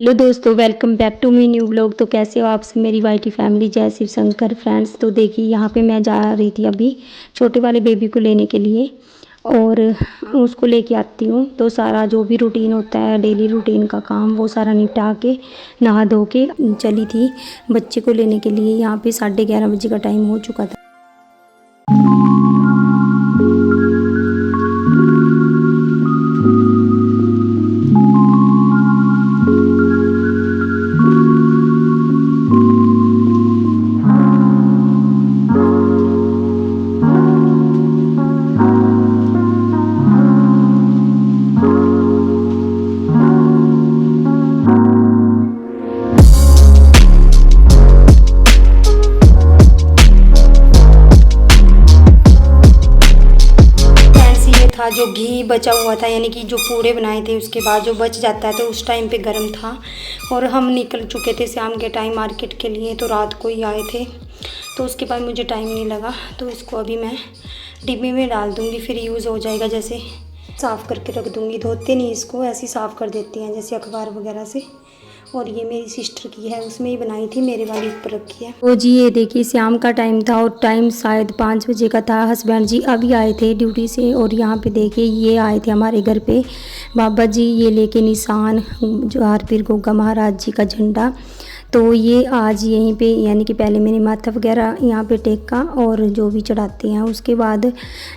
Hello दोस्तों, welcome back to me new blog. तो कैसे हो आप सब, मेरी वाईटी फैमिली, जय शिव शंकर फ्रेंड्स। तो देखिए यहाँ पे मैं जा रही थी अभी छोटे वाले बेबी को लेने के लिए और उसको लेके आती हूँ। तो सारा जो भी रूटीन होता है डेली रूटीन का काम वो सारा निपटा के नहा धो के चली थी बच्चे को लेने के लिए। यहाँ पे 11:30 बजे का टाइम हो चुका था। था जो घी बचा हुआ था, यानी कि जो पूड़े बनाए थे उसके बाद जो बच जाता है तो उस टाइम पे गर्म था और हम निकल चुके थे शाम के टाइम मार्केट के लिए। तो रात को ही आए थे तो उसके बाद मुझे टाइम नहीं लगा। तो इसको अभी मैं डिब्बे में डाल दूँगी, फिर यूज़ हो जाएगा। जैसे साफ़ करके रख दूँगी, धोते नहीं इसको, ऐसे ही साफ़ कर देती हैं जैसे अखबार वगैरह से। और ये मेरी सिस्टर की है, उसमें ही बनाई थी, मेरे वाली ऊपर रखी है। तो जी ये देखिए शाम का टाइम था और टाइम शायद 5 बजे का था। हस्बैंड जी अभी आए थे ड्यूटी से और यहाँ पे देखिए ये आए थे हमारे घर पे बाबा जी, ये लेके निशान जो आरपीर गोगा महाराज जी का झंडा। तो ये आज यहीं पे, यानी कि पहले मैंने माथा वगैरह यहाँ पे टेका और जो भी चढ़ाते हैं उसके बाद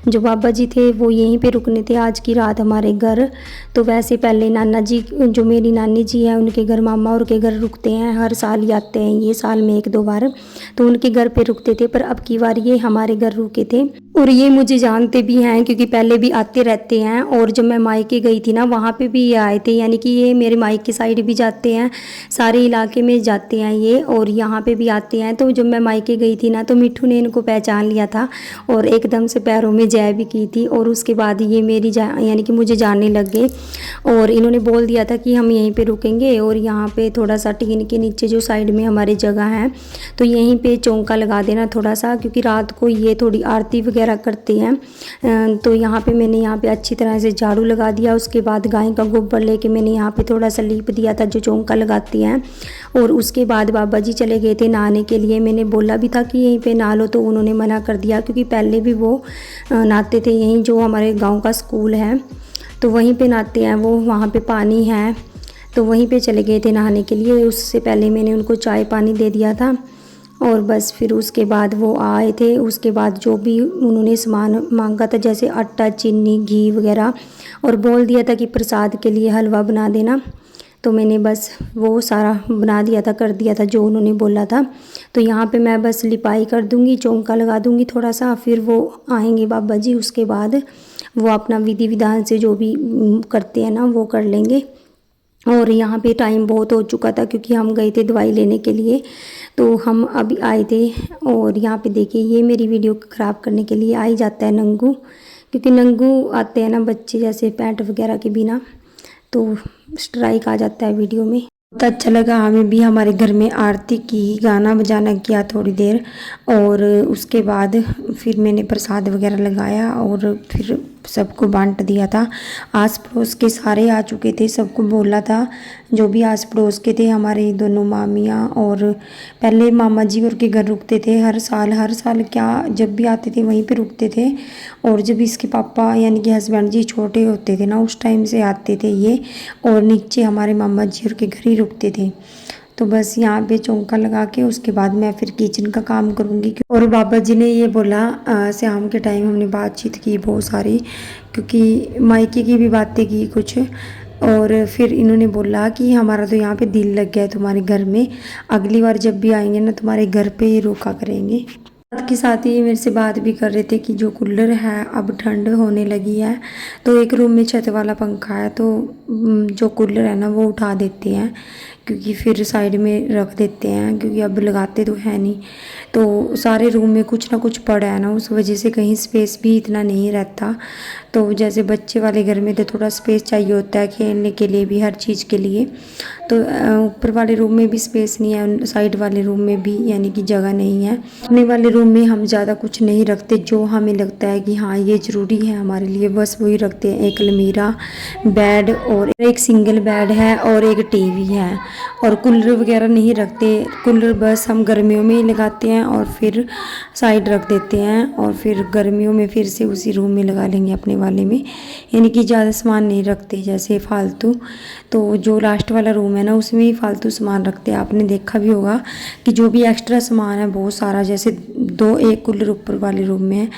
जो बाबा जी थे वो यहीं पे रुकने थे आज की रात हमारे घर। तो वैसे पहले नाना जी, जो मेरी नानी जी हैं, उनके घर मामा और के घर रुकते हैं, हर साल ही आते हैं, ये साल में 1-2 बार। तो उनके घर पे रुकते थे, पर अब की बार ये हमारे घर रुके थे। और ये मुझे जानते भी हैं क्योंकि पहले भी आते रहते हैं। और जब मैं मायके गई थी ना वहाँ पे भी ये आए थे, यानी कि ये मेरे मायके साइड भी जाते हैं, सारे इलाके में जाते हैं ये, और यहाँ पे भी आते हैं। तो जब मैं मायके गई थी ना तो मिट्ठू ने इनको पहचान लिया था और एकदम से पैरों में जय भी की थी। और उसके बाद ये मेरी यानी कि मुझे जानने लग गए और इन्होंने बोल दिया था कि हम यहीं पे रुकेंगे। और यहाँ पे थोड़ा सा टीन के नीचे जो साइड में हमारी जगह है तो यहीं पे चौंका लगा देना थोड़ा सा, क्योंकि रात को ये थोड़ी आरती वगैरह करते हैं। तो यहाँ पे मैंने यहाँ पे अच्छी तरह से झाड़ू लगा दिया। उसके बाद गाय का गोबर लेके मैंने यहाँ पे थोड़ा सा लीप दिया था जो चौंका लगाती हैं। और उसके बाद बाबा जी चले गए थे नहाने के लिए। मैंने बोला भी था कि यहीं पे नहा लो तो उन्होंने मना कर दिया, क्योंकि पहले भी वो नहाते थे यहीं, जो हमारे गाँव का स्कूल है तो वहीं पे नहाते हैं वो, वहाँ पे पानी है तो वहीं पे चले गए थे नहाने के लिए। उससे पहले मैंने उनको चाय पानी दे दिया था और बस फिर उसके बाद वो आए थे। उसके बाद जो भी उन्होंने सामान मांगा था जैसे आटा, चीनी, घी वगैरह, और बोल दिया था कि प्रसाद के लिए हलवा बना देना, तो मैंने बस वो सारा बना दिया था, कर दिया था जो उन्होंने बोला था। तो यहाँ पे मैं बस लिपाई कर दूँगी, चौंका लगा दूँगी थोड़ा सा, फिर वो आएंगे बाबा जी, उसके बाद वो अपना विधि विधान से जो भी करते हैं ना वो कर लेंगे। और यहाँ पे टाइम बहुत हो चुका था क्योंकि हम गए थे दवाई लेने के लिए, तो हम अभी आए थे। और यहाँ पे देखिए ये मेरी वीडियो ख़राब करने के लिए आ ही जाता है नंगू, क्योंकि नंगू आते हैं ना बच्चे जैसे पैंट वगैरह के बिना, तो स्ट्राइक आ जाता है वीडियो में। बहुत अच्छा लगा हमें भी, हमारे घर में आरती की, गाना बजाना किया थोड़ी देर, और उसके बाद फिर मैंने प्रसाद वगैरह लगाया और फिर सबको बांट दिया था। आस पड़ोस के सारे आ चुके थे, सबको बोला था, जो भी आस पड़ोस के थे, हमारे दोनों मामियाँ। और पहले मामा जी और के घर रुकते थे हर साल क्या, जब भी आते थे वहीं पे रुकते थे। और जब इसके पापा यानी कि हस्बैंड जी छोटे होते थे ना उस टाइम से आते थे ये, और नीचे हमारे मामा जी और के घर ही रुकते थे। तो बस यहाँ पे चौंका लगा के उसके बाद मैं फिर किचन का काम करूँगी। और बाबा जी ने ये बोला, शाम के टाइम हमने बातचीत की बहुत सारी, क्योंकि मायके की भी बातें की कुछ, और फिर इन्होंने बोला कि हमारा तो यहाँ पे दिल लग गया है तुम्हारे घर में, अगली बार जब भी आएंगे ना तुम्हारे घर पे ही रोका करेंगे। साथ के साथ ही मेरे से बात भी कर रहे थे कि जो कूलर है अब ठंड होने लगी है, तो एक रूम में छत वाला पंखा है, तो जो कूलर है ना वो उठा देते हैं, क्योंकि फिर साइड में रख देते हैं, क्योंकि अब लगाते तो है नहीं। तो सारे रूम में कुछ ना कुछ पड़ा है ना, उस वजह से कहीं स्पेस भी इतना नहीं रहता। तो जैसे बच्चे वाले घर में तो थोड़ा स्पेस चाहिए होता है खेलने के लिए भी, हर चीज़ के लिए। तो ऊपर वाले रूम में भी स्पेस नहीं है, साइड वाले रूम में भी यानी कि जगह नहीं है। अपने वाले रूम में हम ज़्यादा कुछ नहीं रखते, जो हमें लगता है कि हाँ ये ज़रूरी है हमारे लिए, बस वही रखते हैं। एक अलमीरा, बेड और एक सिंगल बेड है और एक टीवी है। और कूलर वगैरह नहीं रखते, कूलर बस हम गर्मियों में ही लगाते हैं और फिर साइड रख देते हैं, और फिर गर्मियों में फिर से उसी रूम में लगा लेंगे अपने वाले में। यानी कि ज़्यादा सामान नहीं रखते जैसे फालतू। तो जो लास्ट वाला रूम है ना, उसमें ही फालतू सामान रखते हैं। आपने देखा भी होगा कि जो भी एक्स्ट्रा सामान है बहुत सारा, जैसे एक कूलर ऊपर वाले रूम में है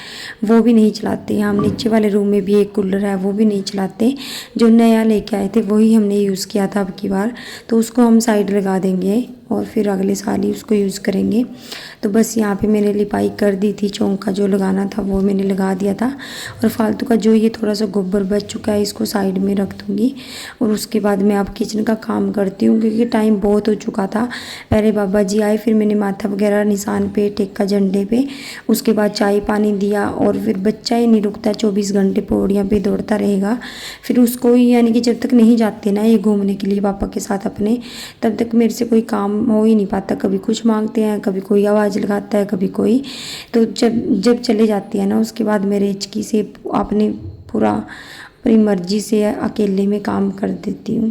वो भी नहीं चलाते। हम नीचे वाले रूम में भी एक कूलर है वो भी नहीं चलाते। जो नया लेके आए थे वही हमने यूज़ किया था अब की बार, तो उसको हम साइड लगा देंगे और फिर अगले साल ही उसको यूज़ करेंगे। तो बस यहाँ पे मैंने लिपाई कर दी थी, चौंका जो लगाना था वो मैंने लगा दिया था। और फालतू का जो ये थोड़ा सा गोबर बच चुका है इसको साइड में रख दूँगी। और उसके बाद मैं अब किचन का काम करती हूँ, क्योंकि टाइम बहुत हो चुका था। पहले बाबा जी आए, फिर मैंने माथा वगैरह निशान पे टेका झंडे पे, उसके बाद चाय पानी दिया। और फिर बच्चा ही नहीं रुकता, 24 घंटे पौड़ियाँ पे दौड़ता रहेगा। फिर उसको यानी कि जब तक नहीं जाते ना ये घूमने के लिए पापा के साथ अपने, तब तक मेरे से कोई काम हो ही नहीं पाता। कभी कुछ मांगते हैं, कभी कोई आवाज़ लगाता है, कभी कोई। तो जब चले जाती है ना, उसके बाद मेरे हिचकी से अपने पूरा अपनी मर्जी से अकेले में काम कर देती हूँ।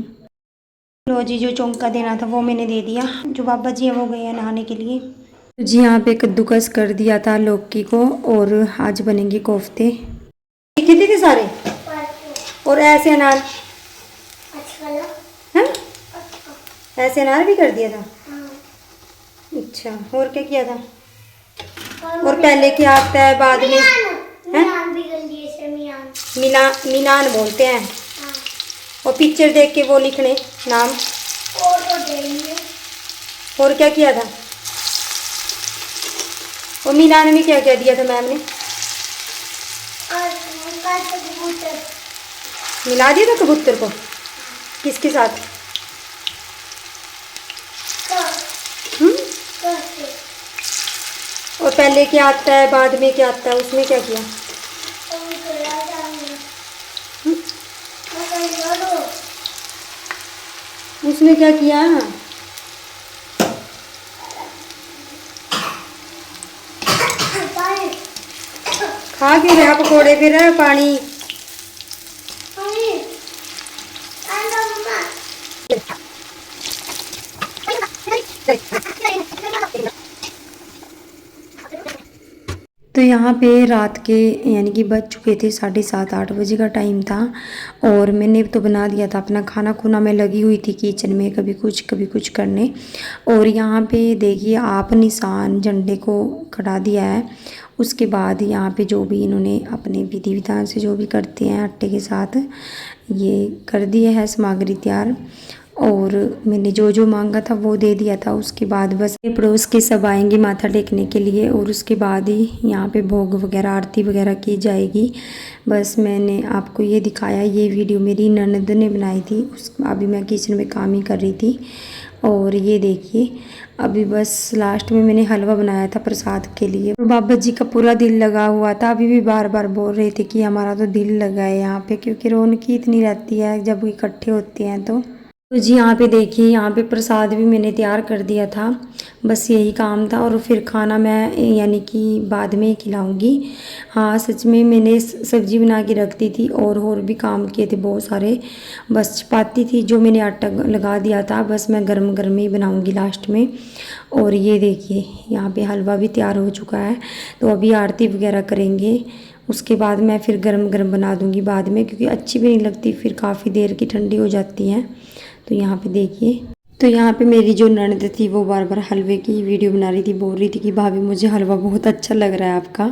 लो जी, जो चौंका देना था वो मैंने दे दिया। जो बाबा जी हैं वो गए हैं नहाने के लिए। तो जी यहाँ पे कद्दूकस कर दिया था लौकी को, और आज बनेंगे कोफ्ते। लिखे थे सारे, और ऐसे अनार, ऐसे अनार भी कर दिया था। अच्छा, और क्या किया था? और पहले क्या आता है बाद में? मीनान बोलते हैं। और पिक्चर देख के वो लिखने नाम। और क्या किया था? और मीनान में क्या क्या दिया था मैम ने? मिला दिया था कबूतर को। किसके साथ? और पहले क्या आता है बाद में क्या आता है, उसमें क्या किया? उसमें क्या किया? खा क्यों रहा पकौड़े फिर? पानी तो यहाँ पे रात के यानी कि बज चुके थे 7:30-8 बजे का टाइम था। और मैंने तो बना दिया था अपना खाना खुना, मैं लगी हुई थी किचन में कभी कुछ करने। और यहाँ पे देखिए आप, निशान झंडे को खड़ा दिया है। उसके बाद यहाँ पे जो भी इन्होंने अपने विधि विधान से जो भी करते हैं आटे के साथ, ये कर दिया है सामग्री तैयार। और मैंने जो जो मांगा था वो दे दिया था। उसके बाद बस पड़ोस के सब आएंगे माथा टेकने के लिए, और उसके बाद ही यहाँ पे भोग वगैरह आरती वगैरह की जाएगी। बस मैंने आपको ये दिखाया। ये वीडियो मेरी ननद ने बनाई थी, अभी मैं किचन में काम ही कर रही थी। और ये देखिए अभी बस लास्ट में मैंने हलवा बनाया था प्रसाद के लिए। और बाबा जी का पूरा दिल लगा हुआ था। अभी भी बार बार बोल रहे थे कि हमारा तो दिल लगा है यहाँ पे, क्योंकि रौनक इतनी रहती है जब इकट्ठे होते हैं। तो जी यहाँ पे देखिए, यहाँ पे प्रसाद भी मैंने तैयार कर दिया था। बस यही काम था। और फिर खाना मैं यानी कि बाद में खिलाऊंगी। हाँ सच में मैंने सब्जी बना के रख दी थी, और भी काम किए थे बहुत सारे। बस चपाती थी जो मैंने आटा लगा दिया था, बस मैं गरम गरम ही बनाऊंगी लास्ट में। और ये देखिए यहाँ पे हलवा भी तैयार हो चुका है। तो अभी आरती वगैरह करेंगे, उसके बाद मैं फिर गरम गरम बना दूंगी बाद में, क्योंकि अच्छी भी नहीं लगती, फिर काफ़ी देर की ठंडी हो जाती हैं। तो यहाँ पे देखिए, तो यहाँ पे मेरी जो ननद थी वो बार बार हलवे की वीडियो बना रही थी। बोल रही थी कि भाभी मुझे हलवा बहुत अच्छा लग रहा है आपका।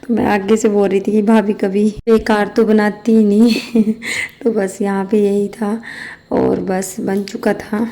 तो मैं आगे से बोल रही थी कि भाभी कभी बेकार तो बनाती ही नहीं। तो बस यहाँ पे यही था, और बस बन चुका था।